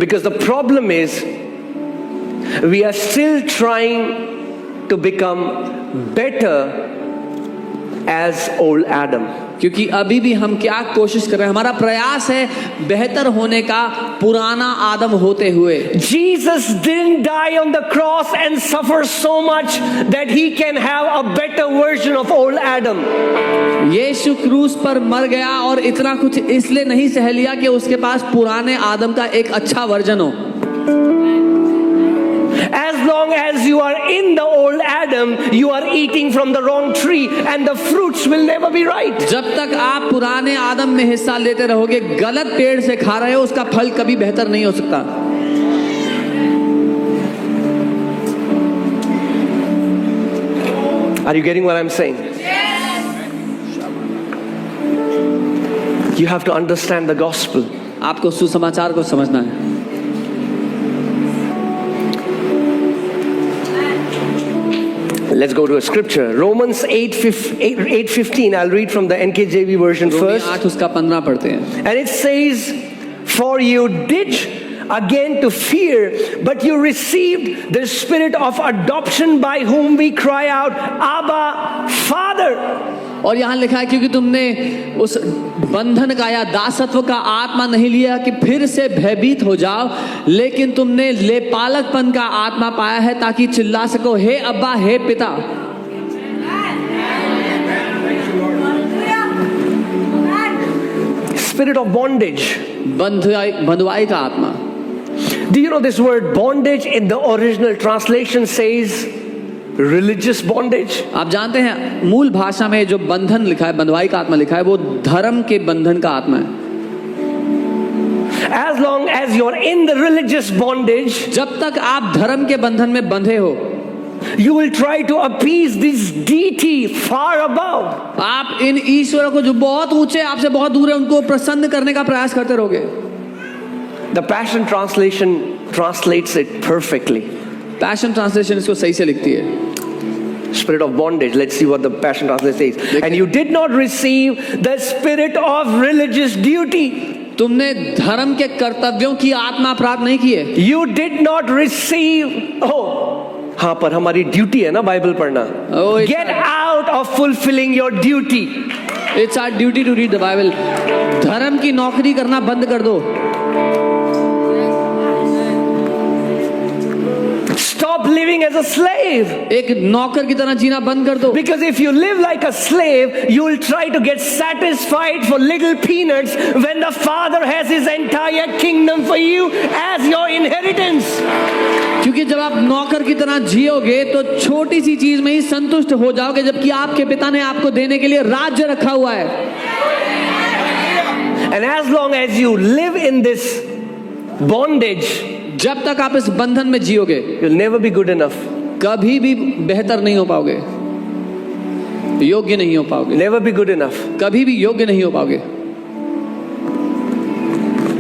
Because the problem is we are still trying to become better as old Adam. क्योंकि अभी भी हम क्या कोशिश कर रहे हैं, हमारा प्रयास है बेहतर होने का पुराना आदम होते हुए। Jesus didn't die on the cross and suffer so much that he can have a better version of old Adam. यीशु क्रूस पर मर गया और इतना कुछ इसलिए नहीं सह लिया कि उसके पास पुराने आदम का एक अच्छा वर्जन हो। As long as you are in the old Adam, you are eating from the wrong tree and the fruits will never be right. जब तक आप पुराने आदम में हिस्सा लेते रहोगे, गलत पेड़ से खा रहे हो, उसका फल कभी बेहतर नहीं हो सकता। Are you getting what I'm saying? You have to understand the gospel. आपको सुसमाचार को समझना है। Let's go to a scripture. Romans 8:15. I'll read from the NKJV version first. 8 उसका 15 पढ़ते हैं। And it says, "For you did again to fear, but you received the spirit of adoption by whom we cry out, Abba, Father." और यहाँ लिखा है क्योंकि तुमने उस बंधन का या दासत्व का आत्मा नहीं लिया कि फिर से भयभीत हो जाओ, लेकिन तुमने लेपालकपन का आत्मा पाया है ताकि चिल्ला सको, हे अब्बा, हे पिता। Spirit of bondage. बंधुआई का आत्मा। Do you know this word bondage in the original translation says religious bondage? आप जानते हैं मूल भाषा में जो बंधन लिखा है, बंधुआई का आत्मा लिखा है, वो धर्म के बंधन का आत्मा है। As long as you're in the religious bondage, जब तक आप धर्म के बंधन में बंधे हो, you will try to appease this deity far above. आप इन ईश्वर को जो बहुत ऊंचे, आपसे बहुत दूर है, उनको प्रसन्न करने का प्रयास करते रहोगे। The Passion Translation translates it perfectly. Passion translation इसको सही से लिखती है। Spirit of bondage. Let's see what the Passion Translation says. And you did not receive the spirit of religious duty. तुमने धर्म के कर्तव्यों की आत्मा प्राप्त नहीं की है। You did not receive. Oh, हाँ, पर हमारी ड्यूटी है ना बाइबल पढ़ना। Get out of fulfilling your duty. It's our duty to read the Bible. धर्म की नौकरी करना बंद कर दो। Stop living as a slave. एक नौकर की तरह जीना बंद कर दो। Because if you live like a slave, you will try to get satisfied for little peanuts when the Father has His entire kingdom for you as your inheritance. क्योंकि जब आप नौकर की तरह जियोगे तो छोटी सी चीज में ही संतुष्ट हो जाओगे, जबकि आपके पिता ने आपको देने के लिए राज्य रखा हुआ है। And as long as you live in this bondage, जब तक आप इस बंधन में जियोगे, you'll never be good enough. कभी भी बेहतर नहीं हो पाओगे, योग्य नहीं हो पाओगे। Never be good enough. कभी भी योग्य नहीं हो पाओगे।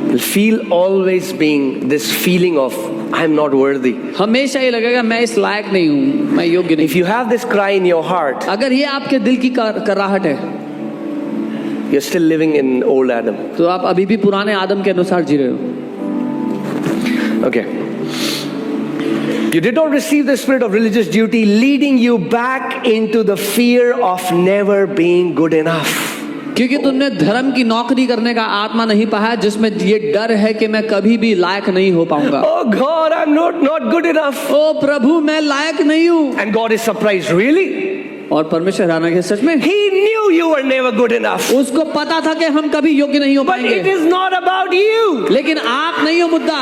You'll feel always being this feeling of I'm not worthy. हमेशा ये लगेगा मैं इस लायक नहीं हूँ, मैं योग्य नहीं। If you have this cry in your heart, अगर ये आपके दिल की कराहट है, you're still living in old Adam. तो आप अभी भी पुराने आदम के अनुसार जी रहे हो। Okay. You did not receive the spirit of religious duty, leading you back into the fear of never being good enough. क्योंकि तुमने धर्म की नौकरी करने का आत्मा नहीं पाया, जिसमें ये डर है कि मैं कभी भी लायक नहीं हो पाऊंगा। Oh God, I'm not good enough. ओ प्रभु, मैं लायक नहीं हूँ। And God is surprised, really? और परमेश्वर हैरान है, सच में? He knew you were never good enough. उसको पता था कि हम कभी योग्य नहीं हो But पाएंगे। it is not about you. लेकिन आप नहीं हो मुद्दा।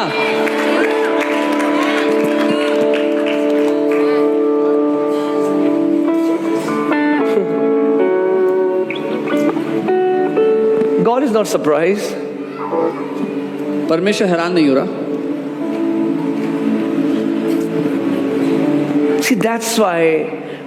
God is not surprised. परमेश्वर हैरान नहीं हो रहा। See, that's why,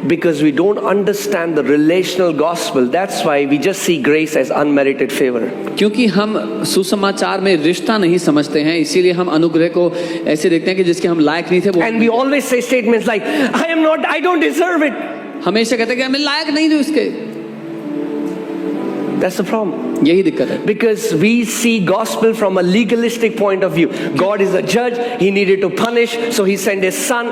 because we don't understand the relational gospel, that's why we just see grace as unmerited favor. क्योंकि हम सुसमाचार में रिश्ता नहीं समझते हैं, इसीलिए हम अनुग्रह को ऐसे देखते हैं कि जिसके हम लायक नहीं थे। And we always say statements like, I don't deserve it. हमेशा कहते हैं कि मैं लायक नहीं हूँ इसके। That's the problem. यही दिक्कत है, Because we see gospel from a legalistic point of view. God is a judge, he needed to punish, so he sent his son.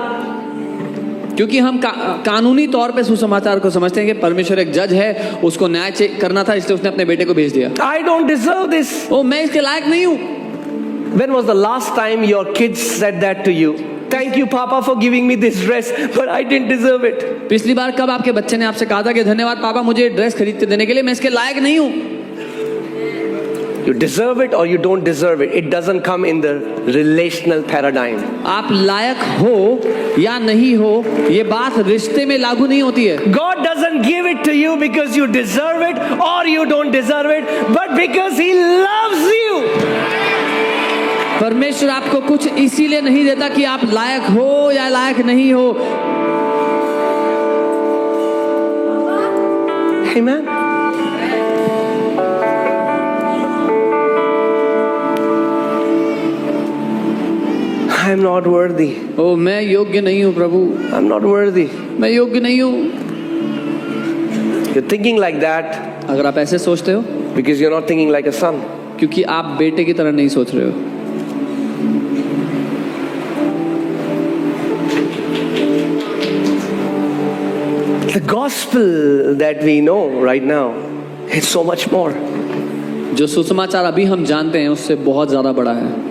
क्योंकि हम कानूनी तौर पे सुसमाचार को समझते हैं कि परमेश्वर एक जज है, उसको न्याय करना था, इसलिए उसने अपने बेटे को भेज दिया। I don't deserve this. ओ मैं इसके लायक नहीं हूँ। When was the last time your kids said that to you? Thank you, Papa, for giving me this dress, but I didn't deserve it. पिछली बार कब आपके बच्चे ने आपसे कहा था कि धन्यवाद पापा मुझे ड्रेस खरीद के देने के लिए, मैं इसके लायक नहीं हूँ। You deserve it or you don't deserve it. It doesn't come in the relational paradigm. आप लायक हो या नहीं हो, ये बात रिश्ते में लागू नहीं होती है। God doesn't give it to you because you deserve it or you don't deserve it, but because he loves you. परमेश्वर आपको कुछ इसीलिए नहीं देता कि आप लायक हो या लायक नहीं हो। Amen. I am not worthy. ओ मैं योग्य नहीं हूँ प्रभु, I'm not worthy. मैं योग्य नहीं हूँ। You're thinking like that अगर आप ऐसे सोचते हो, because you're not thinking like a son. क्योंकि आप बेटे की तरह नहीं सोच रहे हो। The gospel that we know right now is so much more. जो सुसमाचार अभी हम जानते हैं उससे बहुत ज्यादा बड़ा है।